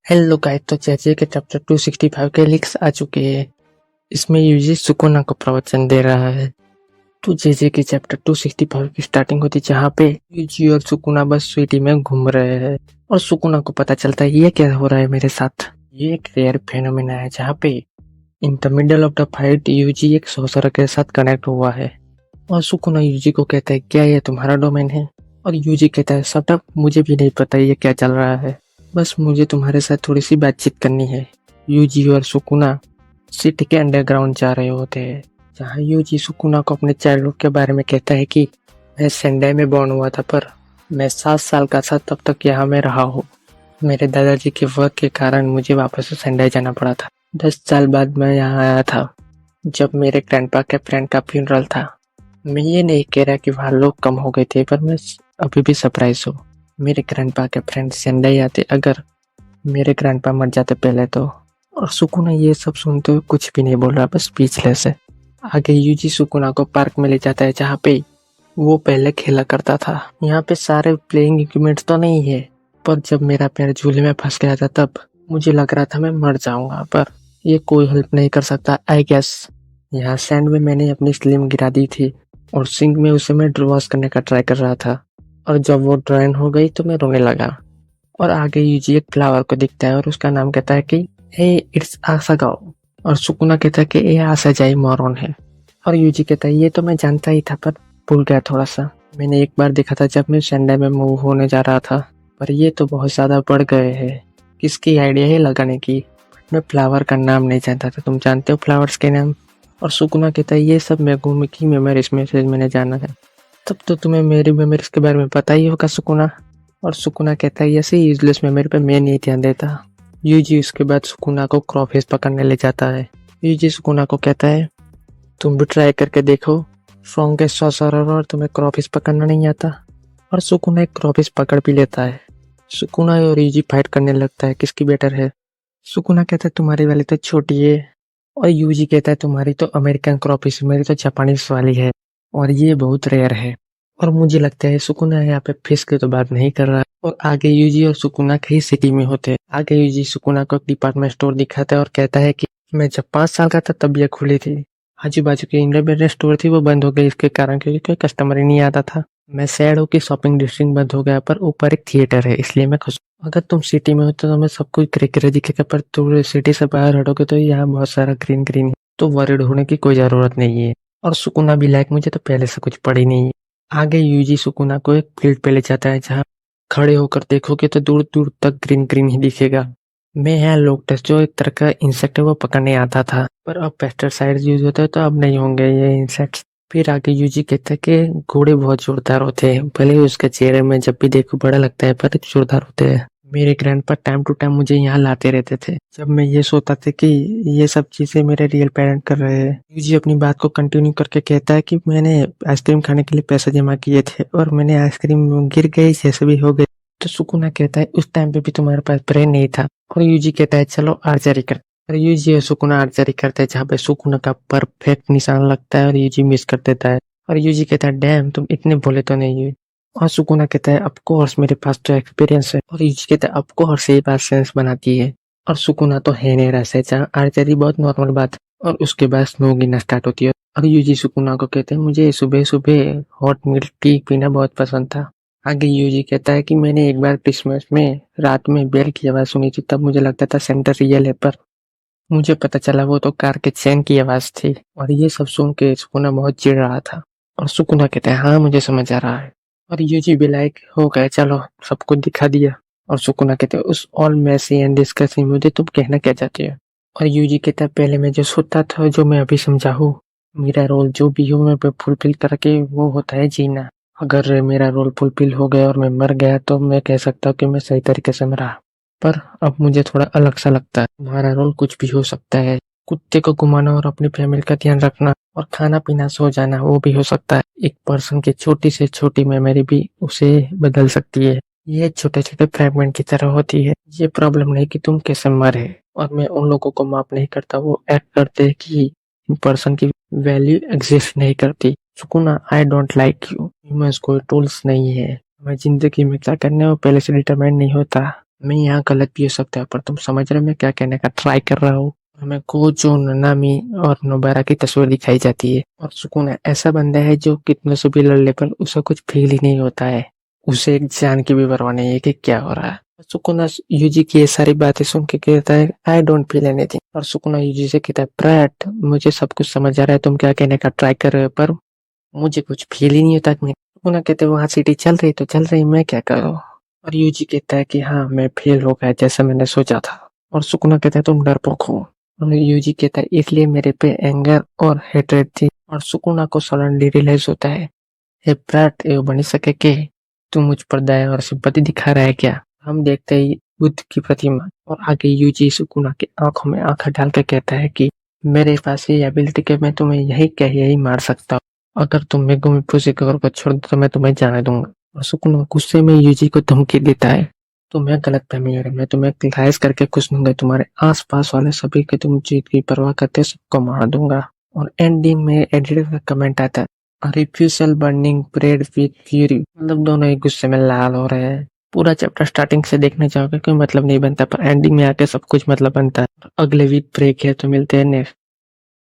Hello guys, तो जैसे कि चैप्टर 265 के लिंक्स आ चुके हैं। इसमें यूजी सुकुना को प्रवचन दे रहा है। तो जैसे कि चैप्टर 265 की स्टार्टिंग होती है, जहाँ पे यूजी और सुकुना बस सिटी में घूम रहे हैं और सुकुना को पता चलता है ये क्या हो रहा है मेरे साथ। ये एक रेयर फेनोमेना है जहाँ पे in the middle of the fight Yuji एक सोसर के साथ कनेक्ट हुआ है और सुकुना यूजी को कहता है क्या ये तुम्हारा डोमेन है, और यूजी कहता है शट अप, मुझे भी नहीं पता ये क्या चल रहा है, बस मुझे तुम्हारे साथ थोड़ी सी बातचीत करनी है। यूजी और सुकुना सिटी के अंडरग्राउंड जा रहे होते हैं, जहाँ यूजी सुकुना को अपने चाइल्डहुड के बारे में कहता है कि मैं सेंडाई में बॉर्न हुआ था, पर मैं 7 साल का था तब तक यहाँ में रहा हूँ। मेरे दादाजी के वर्क के कारण मुझे वापस से सेंडाई जाना पड़ा था। 10 साल बाद मैं यहाँ आया था जब मेरे ग्रैंडपा के फ्रेंड का फ्यूनरल था। मैं ये नहीं कह रहा कि वहाँ लोग कम हो गए थे, पर मैं अभी भी सरप्राइज हूँ। मेरे ग्रैंडपा के फ्रेंड सेंडाई आते अगर मेरे ग्रैंडपा मर जाते पहले तो। और सुकुना ये सब सुनते हुए कुछ भी नहीं बोल रहा, बस स्पीचलेस है। आगे यूजी सुकुना को पार्क में ले जाता है जहाँ पे वो पहले खेला करता था। यहाँ पे सारे प्लेइंग इक्विपमेंट्स तो नहीं है, पर जब मेरा पैर झूले में फंस गया था तब मुझे लग रहा था मैं मर जाऊंगा, पर ये कोई हेल्प नहीं कर सकता आई गेस। यहाँ सैंड में मैंने अपनी स्लिम गिरा दी थी और सिंक में उसे मैं वॉश करने का ट्राई कर रहा था, और जब वो ड्राइन हो गई तो मैं रोने लगा। और आगे यूजी एक फ्लावर को दिखता है और उसका नाम कहता है कि हे इट्स आसागाओ, और सुकुना कहता है कि ये आसाजाई मॉरॉन है। और यूजी कहता है ये तो मैं जानता ही था, पर भूल गया थोड़ा सा। मैंने एक बार देखा था जब मैं सेंडाई में मूव होने जा रहा था, पर ये तो बहुत ज्यादा बढ़ गए हैं। किसकी आइडिया है लगाने की? मैं फ्लावर का नाम नहीं जानता था, तुम जानते हो फ्लावर्स के नाम? और सुकुना कहता है ये सब मेगुमी की मेमोरीज में से मैंने जाना है। तब तो तुम्हें मेरी मेमोरीज के बारे में पता ही होगा सुकुना। और सुकुना कहता है ऐसे यूजलेस मेमोरी पे मैं नहीं ध्यान देता। यूजी उसके बाद सुकुना को क्रॉफिश पकड़ने ले जाता है। यूजी सुकुना को कहता है तुम भी ट्राई करके देखो, स्ट्रॉन्गेस्ट सॉर्सरर और तुम्हें क्रॉफिश पकड़ना नहीं आता। और सुकुना एक क्रॉफिश पकड़ भी लेता है। सुकुना और यूजी फाइट करने लगता है किसकी बेटर है। सुकुना कहता है तुम्हारी वाली तो छोटी है, और यूजी कहता है तुम्हारी तो अमेरिकन क्रॉफिश, मेरी तो जापानीज वाली है और ये बहुत रेयर है। और मुझे लगता है सुकुना यहाँ पे फिश की तो बात नहीं कर रहा। और आगे यूजी और सुकुना कहीं सिटी में होते हैं। आगे यूजी सुकुना को एक डिपार्टमेंट स्टोर दिखाता है और कहता है कि मैं जब 5 साल का था तब यह खुली थी। आजू बाजू की इंडिपेंडेंट स्टोर थी वो बंद हो गई इसके कारण, क्योंकि कोई कस्टमर ही नहीं आता था। मैं सैड हूँ कि शॉपिंग डिस्ट्रिक्ट बंद हो गया, पर ऊपर एक थिएटर है इसलिए मैं खुश हूँ। अगर तुम सिटी में हो तो तुम्हें सब कुछ ग्रे ग्रे दिखेगा, पर तुम सिटी से बाहर हटोगे तो यहाँ बहुत सारा ग्रीन ग्रीन है, तो वरीड होने की कोई जरूरत नहीं है। और सुकुना भी लाइक मुझे तो पहले से कुछ पड़ी नहीं है। आगे यूजी सुकुना को एक फील्ड पे ले जाता है जहाँ खड़े होकर देखोगे तो दूर दूर तक ग्रीन ग्रीन ही दिखेगा। मैं यहाँ लोकटस जो एक तरह का इंसेक्ट है वो पकड़ने आता था, पर अब पेस्टिसाइड यूज होते हैं तो अब नहीं होंगे ये इंसेक्ट्स। फिर आगे यूजी कहता है कि घोड़े बहुत जोरदार होते हैं, भले ही उसके चेहरे में जब भी देखो बड़ा लगता है पर जोरदार होते हैं। मेरे ग्रैंडपा टाइम टू टाइम मुझे यहाँ लाते रहते थे जब मैं ये सोचता था कि ये सब चीजें मेरे रियल पेरेंट कर रहे हैं। यूजी अपनी बात को कंटिन्यू करके कहता है कि मैंने आइसक्रीम खाने के लिए पैसे जमा किए थे और मैंने आइसक्रीम गिर गई जैसे भी हो गई। तो सुकुना कहता है उस टाइम पे भी तुम्हारे पास ब्रेन नहीं था। और यूजी कहता है चलो आर्चरी करते। और यूजी और सुकुना आर्चरी करते हैं जहाँ पे सुकुना का परफेक्ट निशान लगता है और यूजी मिस कर देता है। और यूजी कहता है डैम तुम इतने भोले तो नहीं हुए। और सुकुना कहता है ऑफ कोर्स मेरे पास तो एक्सपीरियंस है। और यूजी कहता है ऑफ कोर्स ये बात सेंस बनाती है। और सुकुना तो है नहीं रहा जहाँ आर्चरी बहुत नॉर्मल बात है। और उसके बाद स्नो गिरना स्टार्ट होती है। और यूजी सुकुना को कहते हैं मुझे सुबह सुबह हॉट मिल्क टी पीना बहुत पसंद था। आगे यूजी कहता है कि मैंने एक बार क्रिसमस में रात में बेल की आवाज सुनी थी, तब मुझे लगता था सेंटर रियल है, पर मुझे पता चला वो तो कार के चैन की आवाज थी। और ये सब सुन के सुकुना बहुत चिढ़ रहा था। और सुकुना कहता है हाँ मुझे समझ आ रहा है। और यूजी भी लाइक हो गए चलो सब कुछ दिखा दिया। और सुकुना कहते हैं उस ऑल मैसी एंड डिस्कसिंग मुझे तुम कहना क्या चाहते हो। और यूजी कहता है पहले मैं जो सोचता था जो मैं अभी समझा हूँ, मेरा रोल जो भी हो मैं फुलफिल करके वो होता है जीना। अगर मेरा रोल फुलफिल हो गया और मैं मर गया तो मैं कह सकता हूँ कि मैं सही तरीके से मरा। पर अब मुझे थोड़ा अलग सा लगता है, तुम्हारा रोल कुछ भी हो सकता है। कुत्ते को घुमाना और अपनी फैमिली का ध्यान रखना और खाना पीना सो जाना वो भी हो सकता है। एक पर्सन की छोटी से छोटी मेमोरी भी उसे बदल सकती है। ये छोटे छोटे फ्रेगमेंट की तरह होती है। ये प्रॉब्लम नहीं कि तुम कैसे मरे। और मैं उन लोगों को माफ नहीं करता वो एक्ट करते हैं कि पर्सन की वैल्यू एग्जिस्ट नहीं करती। Sukuna I don't like you. Humans कोई टूल्स नहीं है। हमें जिंदगी में क्या करना है वो पहले से डिटरमाइन नहीं होता। मैं यहाँ गलत भी हो सकता है, पर तुम समझ रहे हो मैं क्या कहने का ट्राई कर रहा हूँ। हमें कोजो, ननामी और नोबारा की तस्वीर दिखाई जाती है और सुकुना ऐसा बंदा है जो कितने से भी लड़ ले पर उसे कुछ फील ही नहीं होता है। उसे एक जान की भी परवाह नहीं है कि क्या हो रहा है। सुकुना यूजी की ये सारी बातें सुन के कहता है आई डोंट फील एनीथिंग, और सुकुना यूजी से कहता है ब्रैट मुझे सब कुछ समझ आ रहा है तुम क्या कहने का ट्राई कर रहे हो, पर मुझे कुछ फील ही नहीं होता। मैं सुकुना कहते वहां सिटी चल रही तो चल रही, मैं क्या करूँ। और यूजी कहता है कि हाँ मैं फेल हो गया जैसा मैंने सोचा था। और सुकुना कहता है तुम डरपोक हो। और यूजी कहता है इसलिए मेरे पे एंगर और हेट्रेड थी। और सुकुना को सडनली रियलाइज होता है हे ब्रैट ये बनी सके के तू मुझ पर दया और सिंपैथी दिखा रहा है क्या। हम देखते ही बुद्ध की प्रतिमा और आगे यूजी सुकुना की आंखों में आंखें डाल के कहता है कि मेरे पास ये एबिलिटी के मैं तुम्हें यही मार सकता हूँ। अगर तुम मेगुमी फुजिकावा को छोड़ दो तो मैं तुम्हें जाने दूंगा। और सुकुना गुस्से में यूजी को धमकी देता है तुम्हें गलतफहमी है, मैं तुम्हें क्लैश करके कुछ दूंगा, तुम्हारे आसपास वाले सभी के तुम जीत की परवाह करते सबको मार दूंगा। और एंडिंग में एडिटर का कमेंट आता है refusal burning bread with fury, मतलब दोनों एक गुस्से में लाल हो रहे हैं। पूरा चैप्टर स्टार्टिंग से देखने जाओगे कोई मतलब नहीं बनता, पर एंडिंग में आके सब कुछ मतलब बनता है। अगले वीक ब्रेक है तो मिलते हैं नेक्स्ट